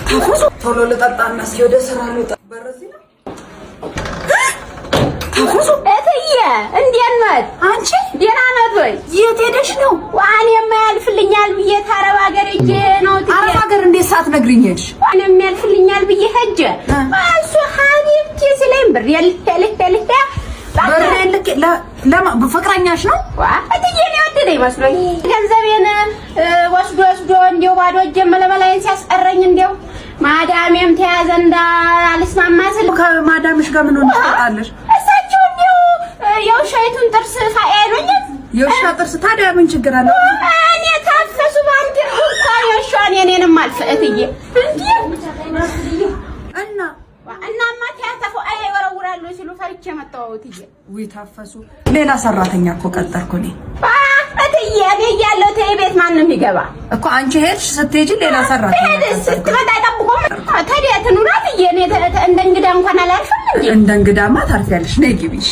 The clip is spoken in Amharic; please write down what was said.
ታፈሱ ቶሎ ልጠጣና እስኪ ወደ ስራ ልውጣ። በረዚ ነው ታፈሱ እትዬ እንዴት ነዎት? አንቺ ደህና ነዎት ወይ? የት ሄደሽ ነው? ዋን የማያልፍልኛል ብዬ ታረብ ሀገር ሂጅ ነው። አረብ ሀገር እንዴት ሳትነግሪኝ ሄድሽ? ዋን የማያልፍልኛል ብዬ ሂጅ እሱ ሀቢብቲ ሲለኝ ብር የልክ በፍቅረኛሽ ነው? እትዬ ነው የወደደኝ መስሎኝ ገንዘቤን ወስዶ እንደው ባዶ እጄ መለመላዬን ሲያስቀረኝ እንደው ማዳሜም ተያዘ እንዳልስማማ ስል ከማዳምሽ ጋር ምን ሆነሽ? እሳቸው እንደው የውሻይቱን ጥርስ አይሉኝ። የውሻ ጥርስ ታዲያ ምን ችግር አለ? እኔ ታፈሱ ባንተ እንኳን የውሻን የኔንም አልፈእትዬ እንዴ እናማ ታተፉ አይወረውራሉ ሲሉ ፈርቼ መጣሁትዬ። ወይ ታፈሱ ሌላ ሰራተኛ እኮ ቀጠርኩ እኔ። እትዬ እኔ እያለሁ ተይ ቤት ማንም ይገባ እኮ አንቺ ሄድሽ ስትሄጂ ሌላ ሰራተኛ ስትመጣ ጠብቆ ታዲያ ትኑራት እኔ እንደ እንግዳ እንኳን አላልፍም እንዴ? እንደ እንግዳማ ታርፊያለሽ። ነይ ግቢሽ።